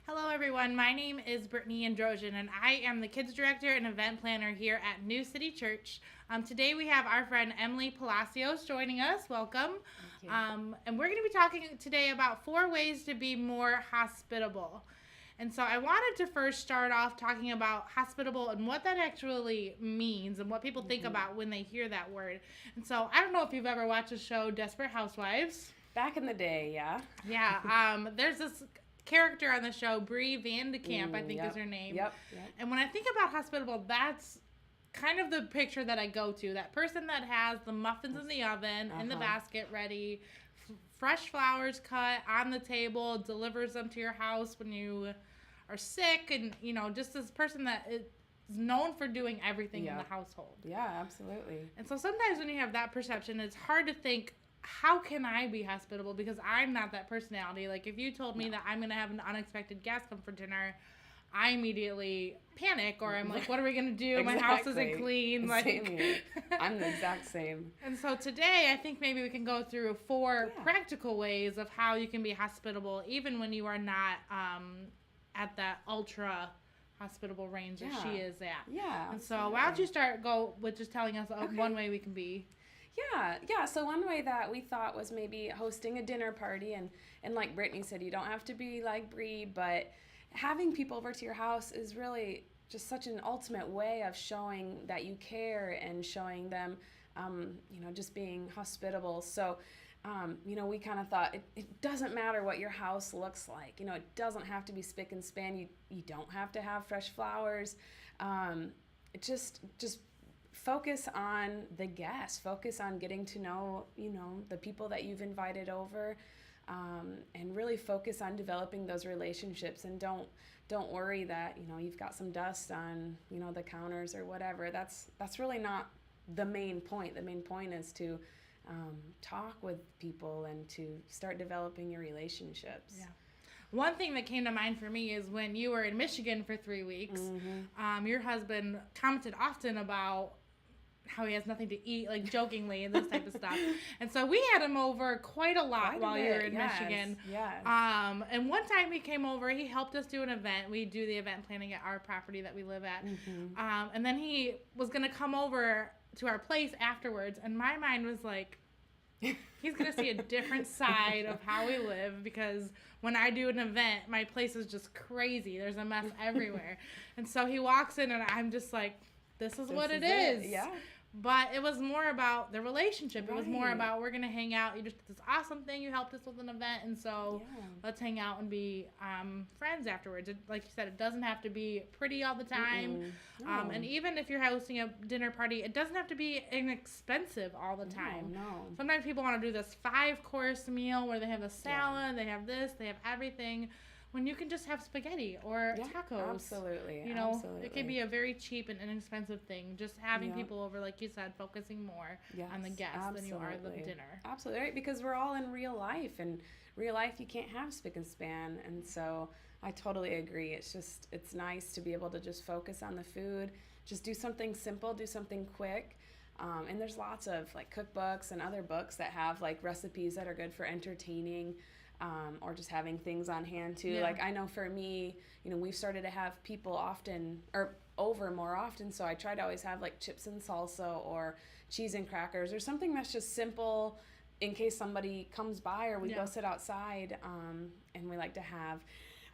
Hello, everyone. My name is Brittany Androgen, and I am the Kids Director and Event Planner here at New City Church. Today we have our friend Emily Palacios joining us. Welcome. And we're going to be talking today about 4 ways to be more hospitable. And so I wanted to first start off talking about hospitable and what that actually means and what people think about when they hear that word. And so I don't know if you've ever watched the show Desperate Housewives. Back in the day, yeah. Yeah. There's this character on the show, Bree Van de Kamp, I think is her name. Yep. And when I think about hospitable, that's kind of the picture that I go to. That person that has the muffins in the oven, in the basket ready, fresh flowers cut on the table, delivers them to your house when you are sick, and, just this person that is known for doing everything in the household. Yeah, absolutely. And so sometimes when you have that perception, it's hard to think, how can I be hospitable? Because I'm not that personality. Like, if you told me that I'm going to have an unexpected guest come for dinner, I immediately panic, or I'm like, what are we going to do? Exactly. My house isn't clean. Same here. I'm the exact same. And so today, I think maybe we can go through 4 practical ways of how you can be hospitable, even when you are not at that ultra hospitable range that she is at. Yeah. And so why don't you go with just telling us one way we can be. Yeah. So one way that we thought was maybe hosting a dinner party, and like Brittany said, you don't have to be like Bree, but having people over to your house is really just such an ultimate way of showing that you care and showing them, just being hospitable. So, we kind of thought it doesn't matter what your house looks like. It doesn't have to be spick and span. You don't have to have fresh flowers. Just focus on the guests, focus on getting to know, the people that you've invited over, and really focus on developing those relationships, and don't worry that, you've got some dust on, the counters or whatever. That's really not the main point. The main point is to talk with people and to start developing your relationships. Yeah. One thing that came to mind for me is when you were in Michigan for 3 weeks, your husband commented often about how he has nothing to eat, like jokingly, and this type of stuff. And so we had him over quite a lot while you were in Michigan. Yes. And one time he came over, he helped us do an event. We do the event planning at our property that we live at. And then he was going to come over to our place afterwards, and my mind was like, he's going to see a different side of how we live, because when I do an event, my place is just crazy. There's a mess everywhere. And so he walks in, and I'm just like, this is what it is. Yeah. But it was more about the relationship. Right. It was more about, we're going to hang out. You just did this awesome thing. You helped us with an event. And so let's hang out and be friends afterwards. Like you said, it doesn't have to be pretty all the time. No. And even if you're hosting a dinner party, it doesn't have to be inexpensive all the time. No. Sometimes people want to do this 5-course meal where they have a salad, they have this, they have everything, when you can just have spaghetti or tacos. Absolutely. It can be a very cheap and inexpensive thing. Just having people over, like you said, focusing more on the guests than you are the dinner. Absolutely, right? Because we're all in real life, and real life you can't have spick and span. And so I totally agree. It's nice to be able to just focus on the food, just do something simple, do something quick. And there's lots of like cookbooks and other books that have like recipes that are good for entertaining. Or just having things on hand too. Like I know for me, we've started to have people over more often, so I try to always have like chips and salsa or cheese and crackers or something that's just simple in case somebody comes by, or we go sit outside, and we like to have.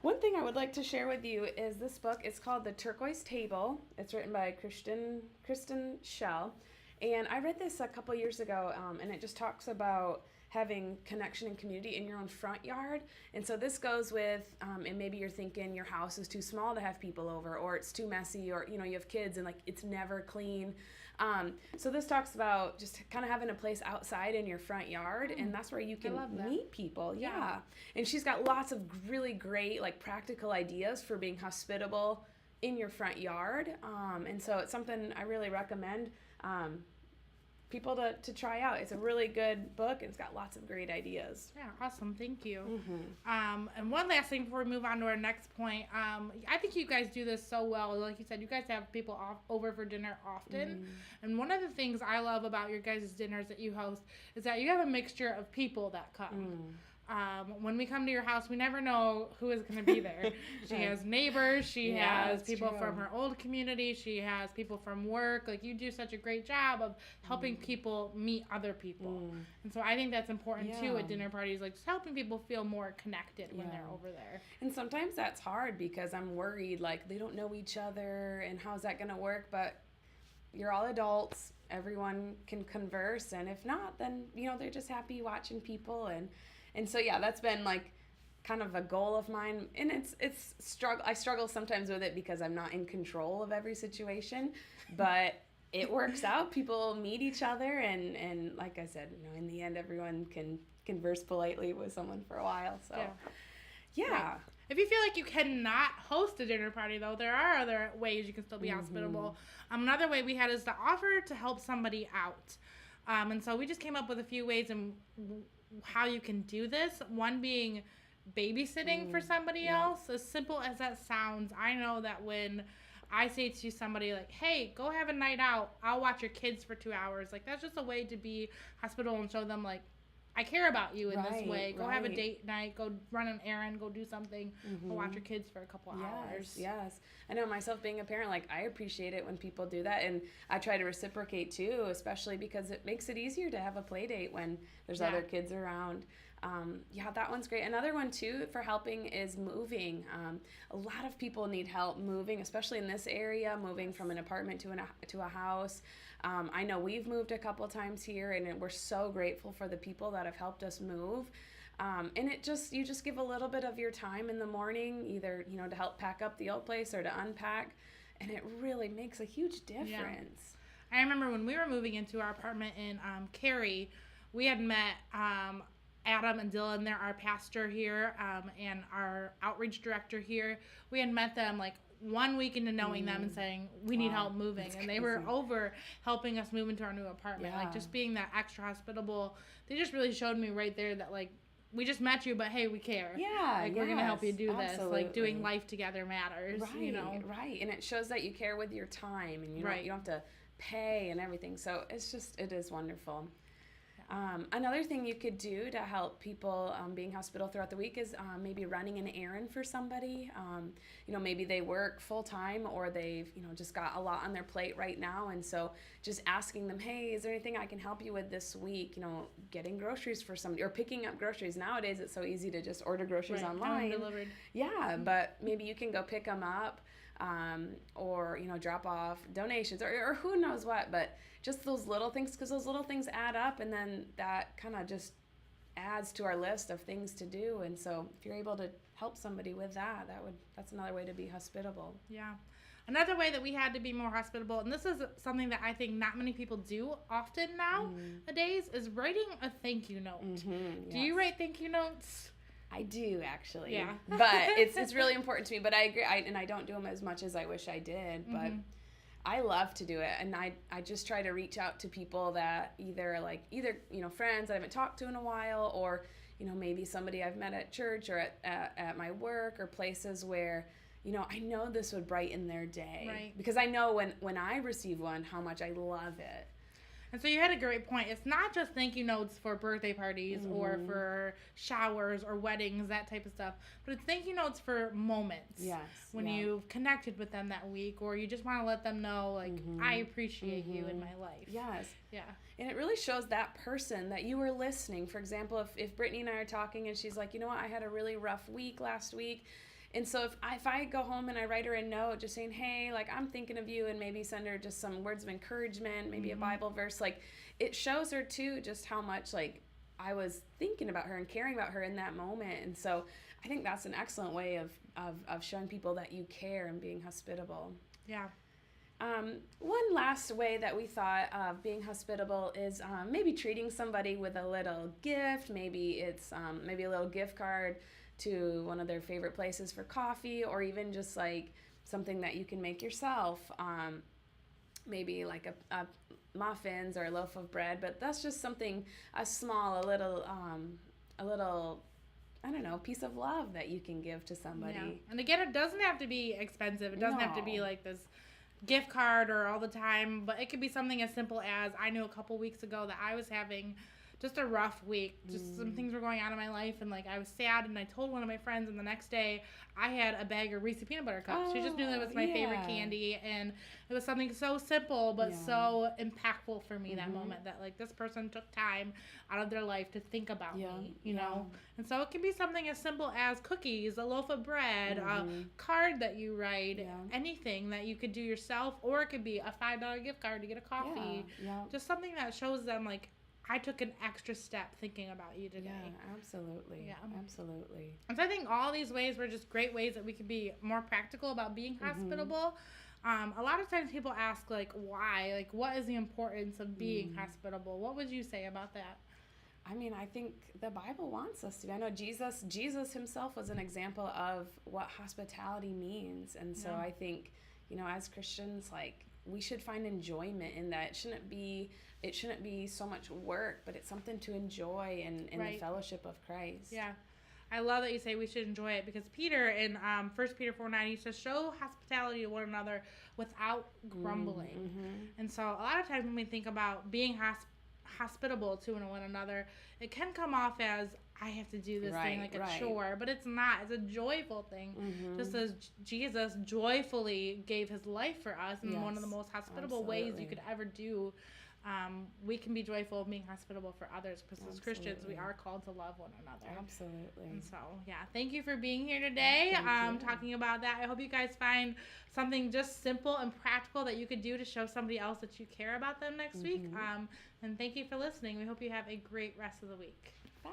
One thing I would like to share with you is this book. It's called The Turquoise Table. It's written by Kristen Schell, and I read this a couple years ago, and it just talks about having connection and community in your own front yard. And so this goes with, and maybe you're thinking your house is too small to have people over, or it's too messy, or, you have kids and like it's never clean. So this talks about just kind of having a place outside in your front yard, and that's where you can meet people. Yeah. And she's got lots of really great, like practical ideas for being hospitable in your front yard. And so it's something I really recommend people to try out. It's a really good book, and it's got lots of great ideas. Yeah, awesome. Thank you. And one last thing before we move on to our next point. I think you guys do this so well. Like you said, you guys have people over for dinner often. And one of the things I love about your guys' dinners that you host is that you have a mixture of people that come. When we come to your house, we never know who is going to be there. She has neighbors. She has people from her old community. She has people from work. Like, you do such a great job of helping people meet other people. And so I think that's important, too, at dinner parties, like, just helping people feel more connected when they're over there. And sometimes that's hard because I'm worried, like, they don't know each other, and how's that going to work? But you're all adults. Everyone can converse. And if not, then, they're just happy watching people. And so, that's been, like, kind of a goal of mine. And it's struggle. I struggle sometimes with it because I'm not in control of every situation. But it works out. People meet each other. And like I said, in the end, everyone can converse politely with someone for a while. So, Right. If you feel like you cannot host a dinner party, though, there are other ways you can still be hospitable. Another way we had is to offer to help somebody out. And so we just came up with a few ways in how you can do this. One being babysitting for somebody else. As simple as that sounds, I know that when I say to somebody, like, hey, go have a night out, I'll watch your kids for 2 hours. Like, that's just a way to be hospitable and show them, like, I care about you in this way. Go have a date night. Go run an errand. Go do something. Go watch your kids for a couple hours. Yes. I know myself being a parent, like, I appreciate it when people do that. And I try to reciprocate, too, especially because it makes it easier to have a play date when there's other kids around. That one's great. Another one, too, for helping is moving. A lot of people need help moving, especially in this area, moving from an apartment to a house. I know we've moved a couple times here, and we're so grateful for the people that have helped us move. And you just give a little bit of your time in the morning, either, to help pack up the old place or to unpack, and it really makes a huge difference. Yeah. I remember when we were moving into our apartment in Cary, we had met Adam and Dylan. They're our pastor here, and our outreach director here. We had met them, like, 1 week into knowing them and saying, we need help moving. And they were over helping us move into our new apartment. Like, just being that extra hospitable. They just really showed me right there that, like, we just met you, but hey, we care. Like, we're going to help you do this. Like, doing life together matters, Right. And it shows that you care with your time, and you don't have to pay and everything. So it is wonderful. Another thing you could do to help people being hospitable throughout the week is maybe running an errand for somebody. Maybe they work full time, or they've just got a lot on their plate right now, and so just asking them, hey, is there anything I can help you with this week? Getting groceries for somebody, or picking up groceries. Nowadays it's so easy to just order groceries online. Delivered. But maybe you can go pick them up. Or drop off donations, or who knows what, but just those little things, because those little things add up, and then that kind of just adds to our list of things to do. And so if you're able to help somebody with that's another way to be hospitable. Another way that we had to be more hospitable, and this is something that I think not many people do often nowadays, is writing a thank you note. Do you write thank you notes? I do, actually. But it's really important to me. But I agree, and I don't do them as much as I wish I did. But I love to do it, and I just try to reach out to people that either friends that I haven't talked to in a while, or maybe somebody I've met at church or at my work, or places where I know this would brighten their day. Because I know when I receive one, how much I love it. And so you had a great point. It's not just thank you notes for birthday parties or for showers or weddings, that type of stuff, but it's thank you notes for moments. When you've connected with them that week, or you just want to let them know, like, I appreciate you in my life. And it really shows that person that you were listening. For example, if Brittany and I are talking and she's like, I had a really rough week last week. And so if I go home and I write her a note just saying, hey, like, I'm thinking of you, and maybe send her just some words of encouragement, maybe a Bible verse, like, it shows her too just how much, like, I was thinking about her and caring about her in that moment. And so I think that's an excellent way of showing people that you care and being hospitable. One last way that we thought of being hospitable is maybe treating somebody with a little gift. Maybe it's maybe a little gift card to one of their favorite places for coffee, or even just like something that you can make yourself. Maybe like a muffins or a loaf of bread, but that's just something a little I don't know, piece of love that you can give to somebody. And again, it doesn't have to be expensive. It doesn't have to be like this gift card or all the time, but it could be something as simple as, I knew a couple weeks ago that I was having just a rough week. Just some things were going on in my life, and like I was sad, and I told one of my friends, and the next day I had a bag of Reese's peanut butter cups. She just knew that was my favorite candy, and it was something so simple but so impactful for me that moment, that like this person took time out of their life to think about me, you know. And so it can be something as simple as cookies, a loaf of bread, a card that you write, anything that you could do yourself, or it could be a $5 gift card to get a coffee. Just something that shows them like, I took an extra step thinking about you today. Yeah, absolutely. Yeah. Absolutely. And so I think all these ways were just great ways that we could be more practical about being hospitable. A lot of times people ask, like, why? Like, what is the importance of being hospitable? What would you say about that? I mean, I think the Bible wants us to. I know Jesus himself was an example of what hospitality means. And so I think, you know, as Christians, like, we should find enjoyment in that. It shouldn't be so much work, but it's something to enjoy in the fellowship of Christ. Yeah. I love that you say we should enjoy it, because Peter in 1 Peter 4:9, he says, show hospitality to one another without grumbling. And so a lot of times when we think about being hospitable to one another, it can come off as, I have to do this thing like a chore, but it's not. It's a joyful thing. Just as Jesus joyfully gave his life for us, and one of the most hospitable ways you could ever do, we can be joyful of being hospitable for others, because as Christians we are called to love one another. Absolutely. And so thank you for being here today, talking about that. I hope you guys find something just simple and practical that you could do to show somebody else that you care about them next week. And thank you for listening. We hope you have a great rest of the week. Bye.